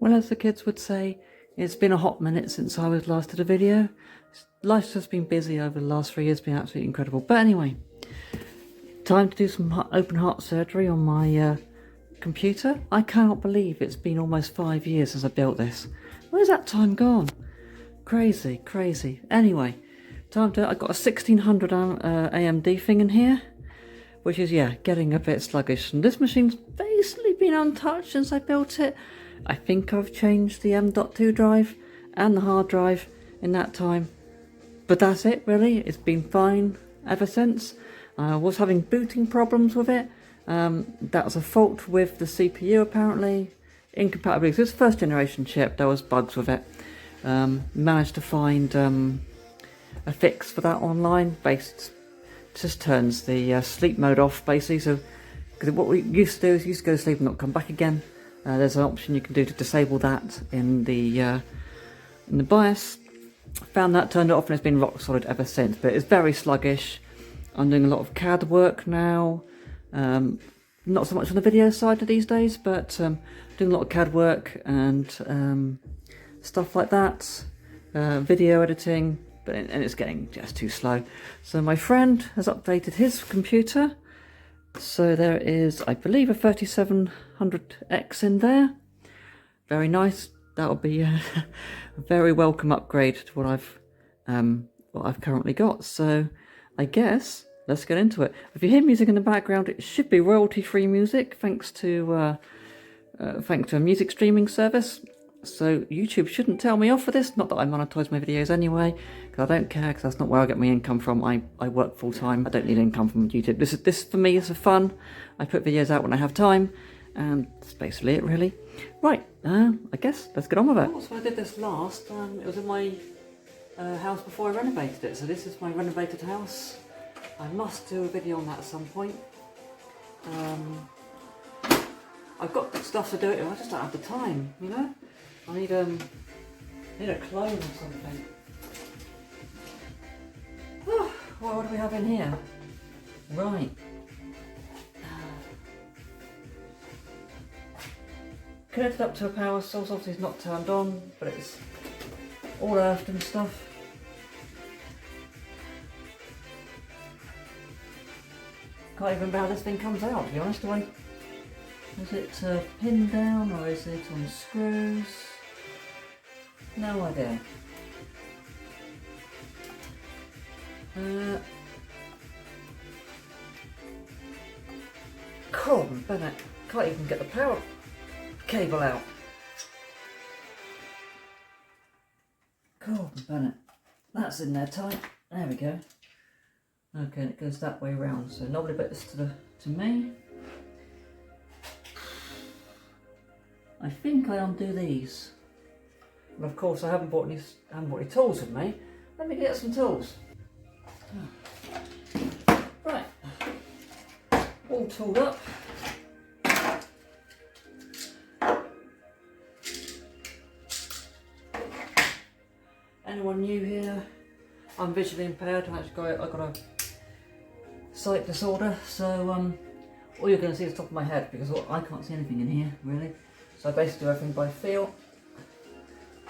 Well, as the kids would say, it's been a hot minute since I was last did a video. Life's just been busy over the last 3 years, been absolutely incredible. But anyway, time to do some open heart surgery on my computer. I cannot believe it's been almost 5 years since I built this. Where's that time gone? Crazy, crazy. Anyway, I've got a 1600 AMD thing in here, which is, yeah, getting a bit sluggish. And this machine's basically been untouched since I built it. I think I've changed the M.2 drive and the hard drive in that time. But that's it, really. It's been fine ever since. I was having booting problems with it. That was a fault with the CPU, apparently. Incompatibility. It's first generation chip. There was bugs with it. Managed to find a fix for that online. Based just turns the sleep mode off, basically. So, because what we used to do is you used to go to sleep and not come back again. There's an option you can do to disable that in the BIOS. Found that, turned it off, and it's been rock solid ever since. But it's very sluggish. I'm doing a lot of CAD work now. Not so much on the video side these days, but doing a lot of CAD work and stuff like that. Video editing, and it's getting just too slow. So my friend has updated his computer. So there is, I believe, a 3700X in there. Very nice. That'll be a very welcome upgrade to what I've currently got. So I guess let's get into it. If you hear music in the background, it should be royalty-free music, thanks to a music streaming service. So YouTube shouldn't tell me off for this. Not that I monetize my videos anyway, because I don't care, because that's not where I get my income from. I work full time. I don't need income from YouTube. This for me is for fun. I put videos out when I have time, and that's basically it, really. Right, I guess let's get on with it. So I did this last. It was in my house before I renovated it. So this is my renovated house. I must do a video on that at some point. I've got stuff to do it. I just don't have the time, you know. I need a clone or something. Oh, what do we have in here? Right. Connected up to a power source. Obviously it's not turned on, but it's all earthed and stuff. Can't even remember how this thing comes out, to be honest. Is it pinned down or is it on screws? No idea. Corbin Bennett. Can't even get the power cable out. Corbin Bennett. That's in there tight. There we go. Okay, it goes that way round. So nobody bet this to me. I think I undo these. And of course I haven't bought any tools with me. Let me get some tools. Right. All tooled up. Anyone new here? I'm visually impaired. I've got a sight disorder, so all you're going to see is the top of my head, because I can't see anything in here really. So I basically do everything by feel.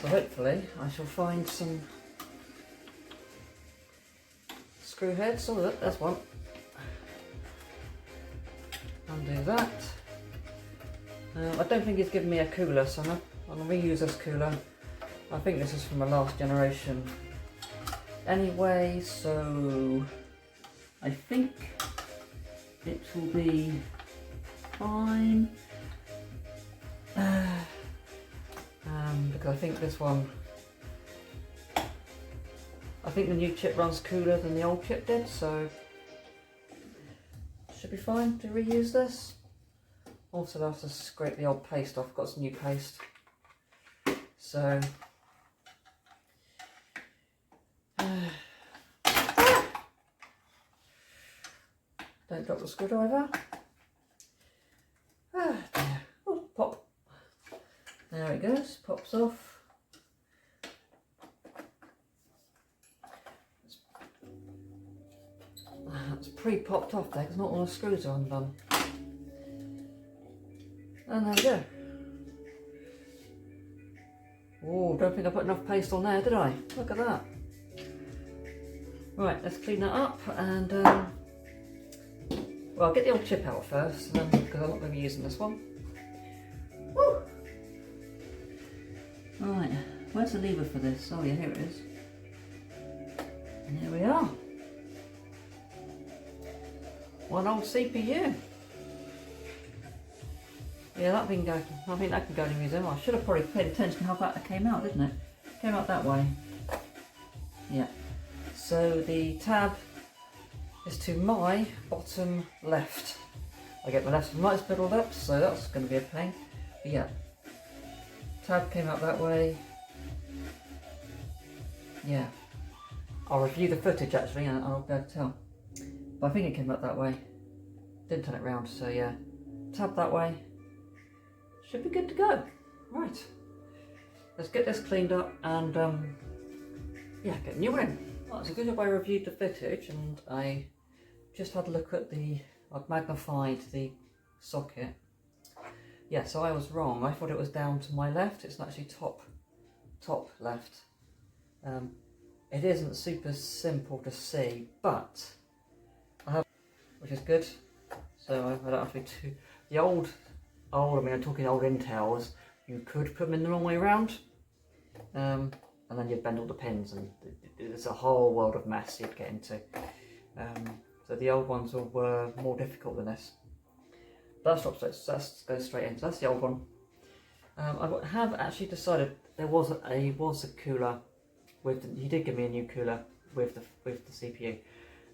So hopefully I shall find some screw heads. Oh look, there's one. Undo that. I don't think he's given me a cooler, so I'm going to reuse this cooler. I think this is from the last generation anyway, so I think it will be fine. Because I think this one, I think the new chip runs cooler than the old chip did, so should be fine to reuse this. Also, I'll have to scrape the old paste off. I've got some new paste, so don't drop the screwdriver. Dear. Oh, pop. There it goes, pops off. It's pre-popped off there because not all the screws are undone. And there we go. Oh, don't think I put enough paste on there, did I? Look at that. Right, let's clean that up and well, I'll get the old chip out first, and then, because I'm not going to be using this one. Woo! Right, where's the lever for this? Oh yeah, here it is. And here we are. One old CPU. Yeah, that can go. I think that can go in the museum. I should have probably paid attention to how that came out, didn't it? Came out that way. Yeah. So the tab is to my bottom left. I get my left and right pedalled up, so that's going to be a pain. But yeah, tab came out that way. Yeah. I'll review the footage actually, and I'll be able to tell. But I think it came out that way. Didn't turn it round, so yeah. Tab that way. Should be good to go. Right. Let's get this cleaned up and yeah, get a new one in. Well, it's a good job I reviewed the footage, and I just had a look at I've magnified the socket. Yeah, so I was wrong. I thought it was down to my left. It's actually top left. It isn't super simple to see, but I have, which is good. So I don't have to be too. The old. I mean, I'm talking old Intels. You could put them in the wrong way around, and then you'd bend all the pins, and it's a whole world of mess you'd get into. So the old ones were more difficult than this. But that goes straight in. So that's the old one. I have actually decided there was a cooler with. He did give me a new cooler with the CPU,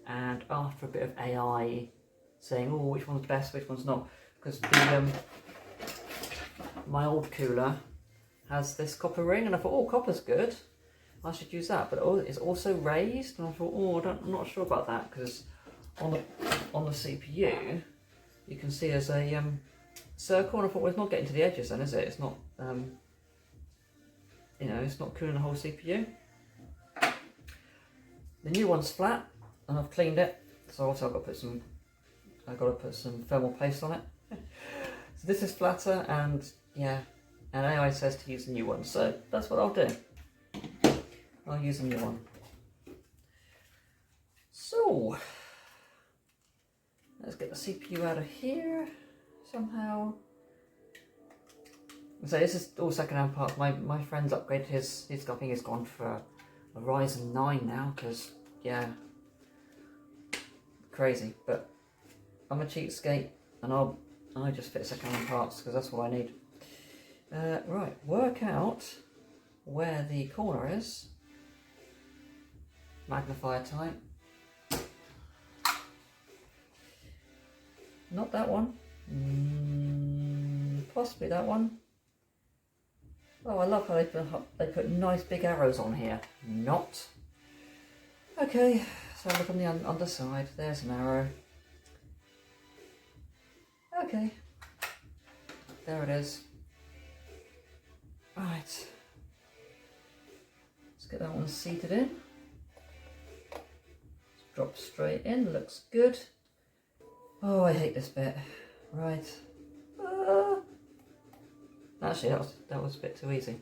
and after a bit of AI saying, oh, which one's best, which one's not, because my old cooler has this copper ring, and I thought, oh, copper's good, I should use that, but it's also raised, and I thought, oh, I'm not sure about that, because on the CPU you can see there's a circle, and I thought, well, it's not getting to the edges then, is it? It's not, you know, it's not cooling the whole CPU. The new one's flat, and I've cleaned it, so also I've got to put some thermal paste on it. So this is flatter, and yeah, and AI says to use a new one, so that's what I'll do. I'll use a new one. So let's get the CPU out of here somehow. So this is all second-hand parts. My friend's upgraded his. I think he's gone for a Ryzen 9 now, because yeah, crazy. But I'm a cheapskate, and I just fit second-hand parts because that's what I need. Right, work out where the corner is. Magnifier type. Not that one. Possibly that one. Oh, I love how they put nice big arrows on here. Not. Okay, so look on the underside. There's an arrow. Okay. There it is. Right. Let's get that one seated in. Drop straight in. Looks good. Oh, I hate this bit. Right. Actually, that was a bit too easy.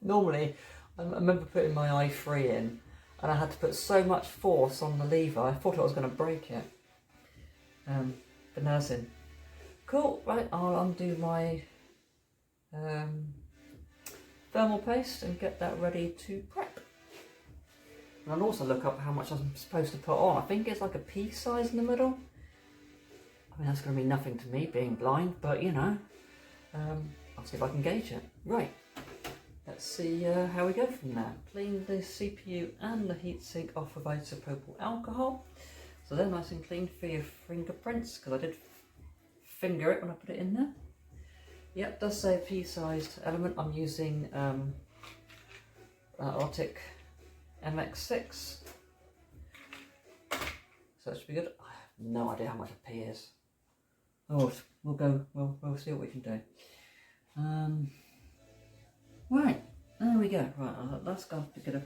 Normally, I remember putting my i3 in, and I had to put so much force on the lever. I thought I was going to break it. But now it's in. Cool. Right, I'll undo my thermal paste and get that ready to prep. And I'll also look up how much I'm supposed to put on. I think it's like a pea size in the middle. I mean, that's going to be nothing to me being blind, but you know, I'll see if I can gauge it. Right, let's see how we go from there. Clean the CPU and the heatsink off with isopropyl alcohol, so they're nice and clean for your fingerprints, because I did finger it when I put it in there. Yep, does say a pea-sized element. I'm using Arctic MX6, so that should be good. I have no idea how much a pea is. Oh, we'll see what we can do. Right, there we go. Right, that's going to be good.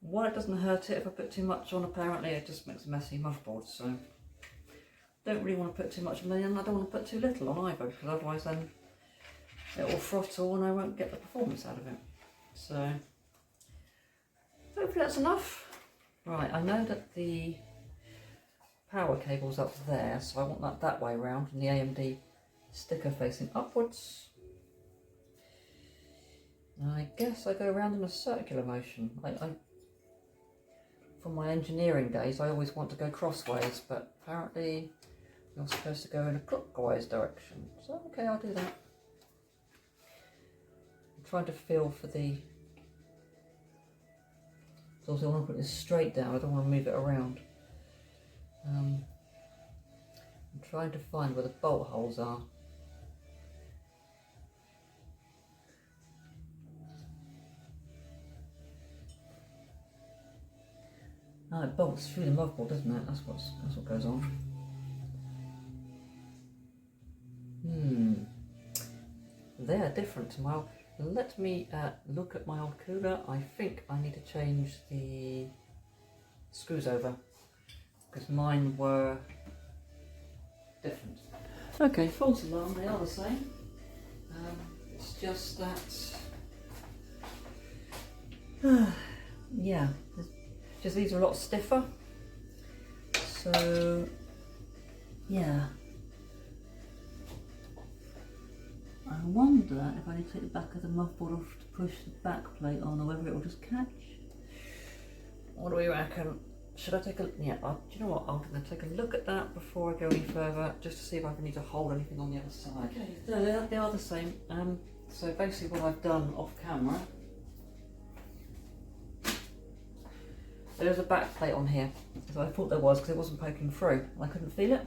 Well, it doesn't hurt it if I put too much on. Apparently, it just makes a messy motherboard. So, don't really want to put too much on, and I don't want to put too little on either, because otherwise, then it will throttle and I won't get the performance out of it. So hopefully that's enough. Right, I know that the power cable's up there, so I want that way round and the AMD sticker facing upwards. And I guess I go around in a circular motion. From my engineering days, I always want to go crossways, but apparently you're supposed to go in a clockwise direction. So okay, I'll do that. I'm trying to feel for the... So also I want to put this straight down, I don't want to move it around. I'm trying to find where the bolt holes are. Oh, it bolts through the motherboard, doesn't it? That's what goes on. They're different to my old. Let me look at my old cooler. I think I need to change the screws over because mine were different. Okay, false alarm, they are the same. It's just that, yeah, just these are a lot stiffer. So, yeah. I wonder if I need to take the back of the motherboard off to push the back plate on, or whether it will just catch. What do we reckon? Should I take a... Yeah, do you know what? I'm going to take a look at that before I go any further, just to see if I need to hold anything on the other side. Okay, so they are the same. So basically what I've done off camera, there's a back plate on here. So I thought there was because it wasn't poking through. I couldn't feel it.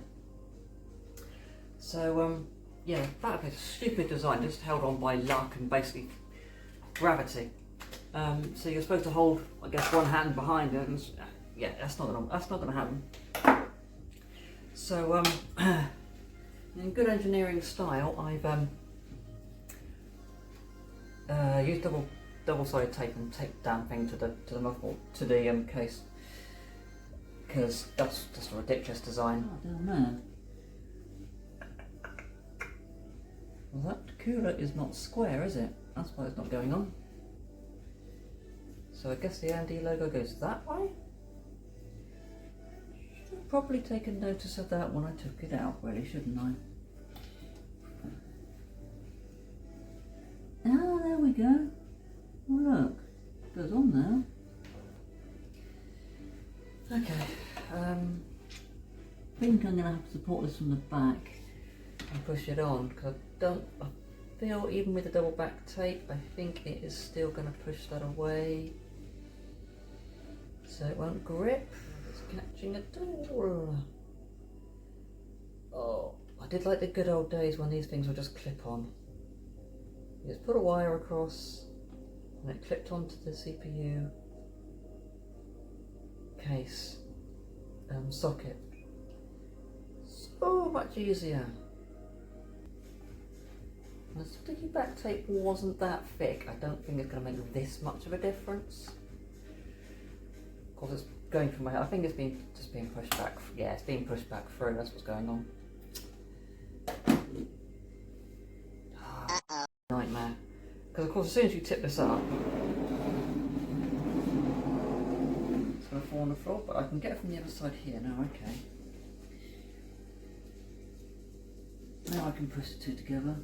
So, yeah, back plate's a stupid design, just held on by luck and basically gravity. So you're supposed to hold, I guess, one hand behind it, and yeah, that's not gonna happen. So, in good engineering style, I've used double-sided tape and taped down thing to the motherboard, to the case, because that's just a ridiculous design. Oh, down there. Well, that cooler is not square, is it? That's why it's not going on. So I guess the AMD logo goes that way? Should have probably taken notice of that when I took it out, really, shouldn't I? Ah, there we go. Oh look, it goes on there. Okay, I think I'm going to have to support this from the back and push it on, because I feel even with the double back tape, I think it is still going to push that away, so it won't grip. It's catching at all. Oh, I did like the good old days when these things were just clip on. You just put a wire across and it clipped onto the CPU case socket. So much easier. The sticky back tape wasn't that thick. I don't think it's going to make this much of a difference. Of course, it's going through my head. I think it's just being pushed back. Yeah, it's being pushed back through. That's what's going on. Oh, nightmare. Because of course, as soon as you tip this up, it's going to fall on the floor. But I can get it from the other side here now. Okay. Now I can push the two together.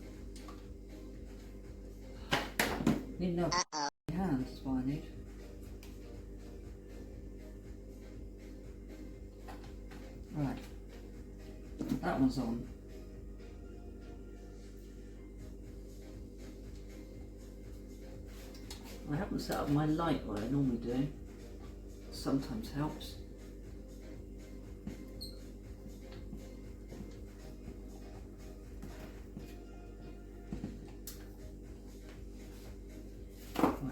Need no hands, that's what I need. Right, that one's on. I haven't set up my light like I normally do. Sometimes helps.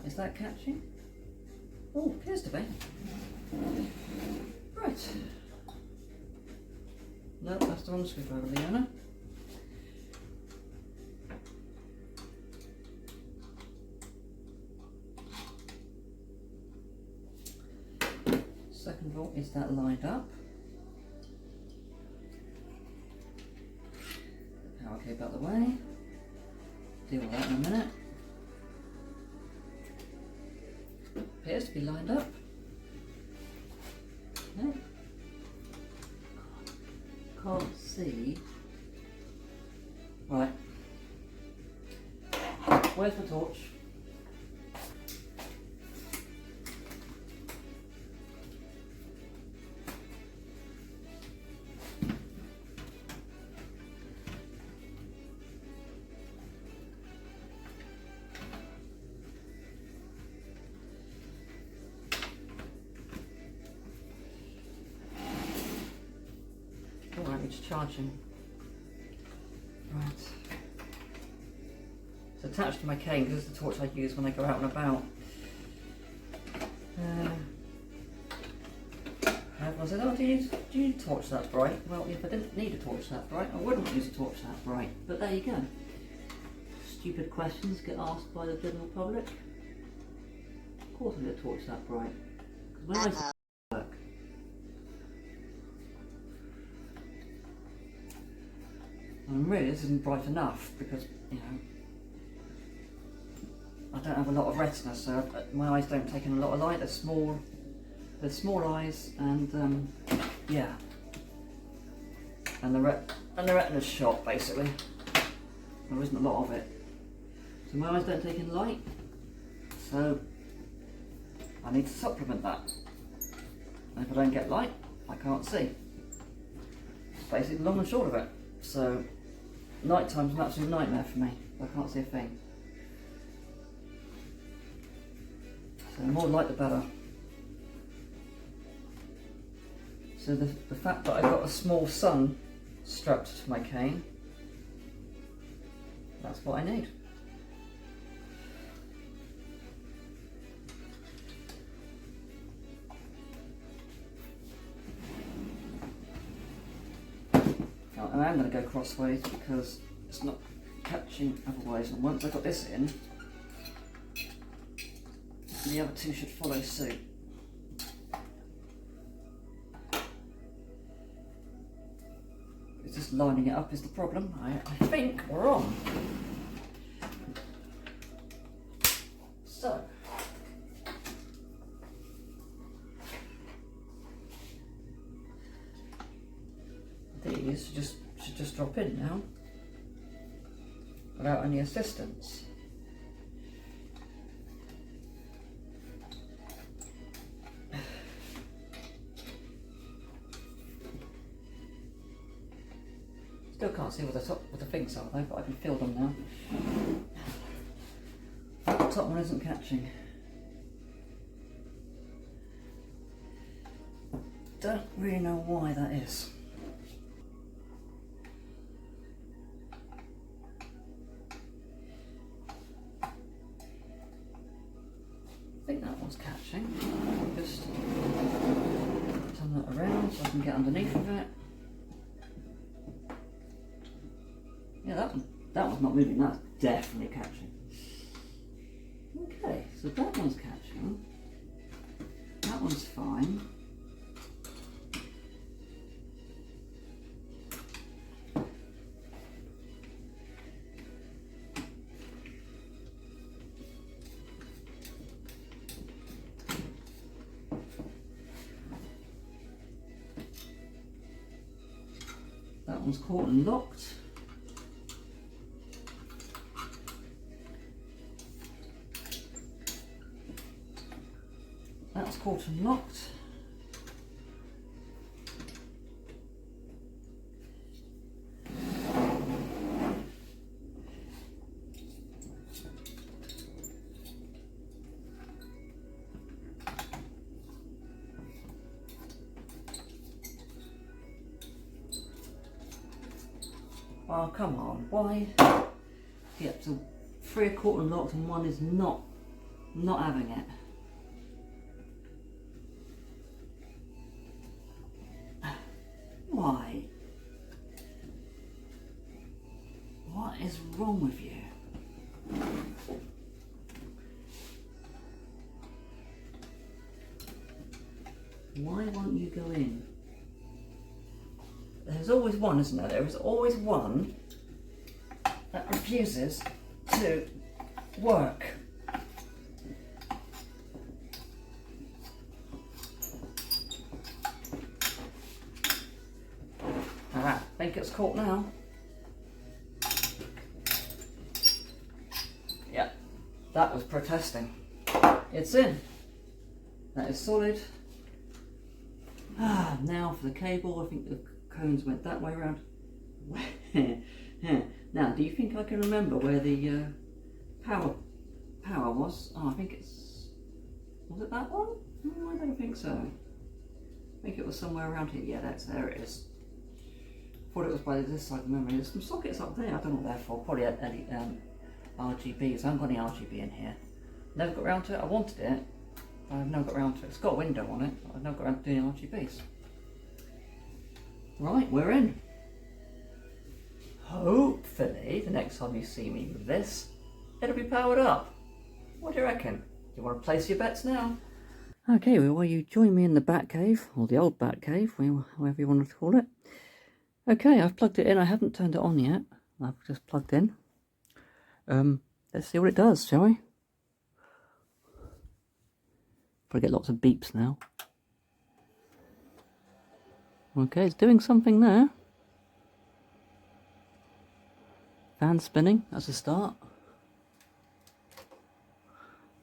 Is that catching? Oh, appears to be. Right. No, that's the wrong screwdriver, Leona. Second of all, is that lined up? The power cable out the way. deal with that in a minute. Appears to be lined up. Okay. Can't see. Right. Where's the torch? Oh, it's charging. Right. It's attached to my cane because it's the torch I use when I go out and about. Everyone said, oh, do you need a torch that bright? Well, if I didn't need a torch that bright, I wouldn't use a torch that bright. But there you go. Stupid questions get asked by the general public. Of course I need a torch that bright. Because when I work, and really this isn't bright enough because, you know, I don't have a lot of retina, so my eyes don't take in a lot of light. They're small eyes, and yeah, and the retina's shot basically. There isn't a lot of it, so my eyes don't take in light. So I need to supplement that. And if I don't get light, I can't see. It's basically the long and short of it. So night time's an absolute nightmare for me. I can't see a thing. So the more light the better. So the fact that I've got a small sun strapped to my cane, that's what I need. Now, I am going to go crossways because it's not catching otherwise, and once I've got this in, the other two should follow suit. It's just lining it up is the problem. I think we're on. So these should just drop in now without any assistance. Still can't see what the things are though, but I can feel them now. The top one isn't catching. Don't really know why that is. I think that one's catching. Just turn that around so I can get underneath of it. Yeah, that one's not moving, that's definitely catching. Okay, so that one's catching. That one's fine. That one's caught and locked. That's caught and locked. Oh, come on, why? Yep, so 3 are caught and locked and 1 is not having it. Why? What is wrong with you? Why won't you go in? There's always one, isn't there? There is always one that refuses to work. I think it's caught now. Yeah, that was protesting. It's in. That is solid. Now for the cable. I think the cones went that way around. Now, do you think I can remember where the power was? Oh, I think was it that one? I don't think so. I think it was somewhere around here. Yeah, there it is. Thought it was by this side of the memory. There's some sockets up there. I don't know what they're for. Probably RGBs. I haven't got any RGB in here. Never got around to it. I wanted it, but I've never got around to it. It's got a window on it, but I've never got around to doing RGBs. Right, we're in. Hopefully, the next time you see me with this, it'll be powered up. What do you reckon? Do you want to place your bets now? Okay, well, you join me in the bat cave, or the old bat cave, whatever you want to call it. Okay, I've plugged it in. I haven't turned it on yet. I've just plugged in. Let's see what it does, shall we? Probably get lots of beeps now. Okay, it's doing something there. Fan spinning, that's a start.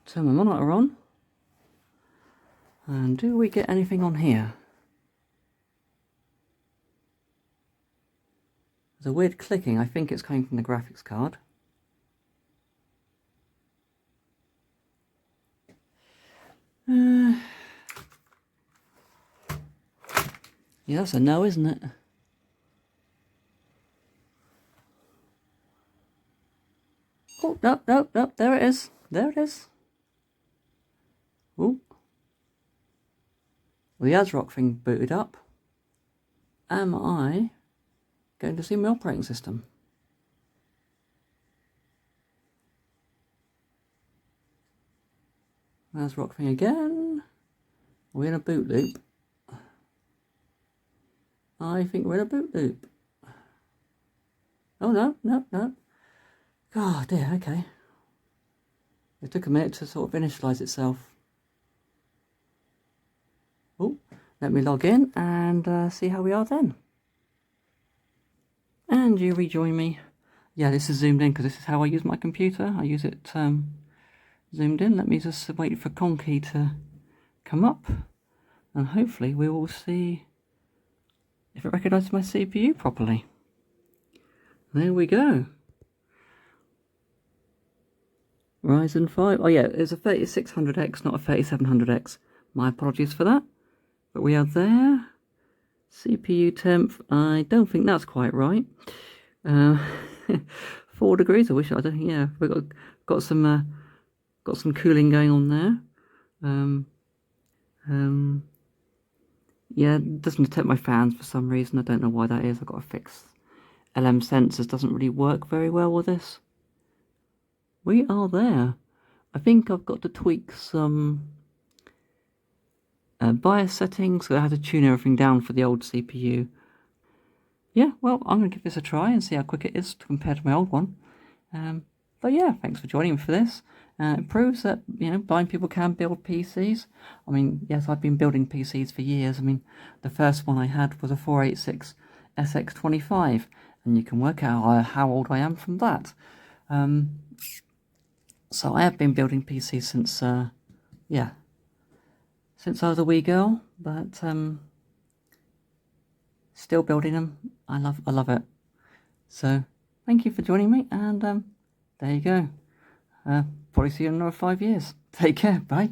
Turn my monitor on. And do we get anything on here? There's a weird clicking. I think it's coming from the graphics card. Yeah, that's a no, isn't it? Oh, no, no, no, there it is. There it is. Ooh. Well, the ASRock thing booted up. Am I going to see my operating system? ASRock thing again. We're in a boot loop. I think we're in a boot loop. Oh, no, no, no. Oh dear, okay. It took a minute to sort of initialize itself. Oh, let me log in and see how we are then. And you rejoin me. Yeah, this is zoomed in because this is how I use my computer. I use it zoomed in. Let me just wait for Conky to come up. And hopefully we will see if it recognises my CPU properly. There we go. Ryzen 5. Oh yeah, it's a 3600X, not a 3700X. My apologies for that. But we are there. CPU temp. I don't think that's quite right. 4 degrees. I wish I don't. Yeah, we've got some cooling going on there. Yeah, it doesn't detect my fans for some reason. I don't know why that is. I've got to fix. LM sensors doesn't really work very well with this. We are there. I think I've got to tweak some BIOS settings. So I had to tune everything down for the old CPU. Yeah, well, I'm going to give this a try and see how quick it is compared to my old one. But yeah, thanks for joining me for this. It proves that, you know, blind people can build PCs. I mean, yes, I've been building PCs for years. I mean, the first one I had was a 486 SX25, and you can work out how old I am from that. So I have been building PCs since, yeah, since I was a wee girl, but still building them. I love it. So thank you for joining me, and there you go. Probably see you in another 5 years. Take care. Bye.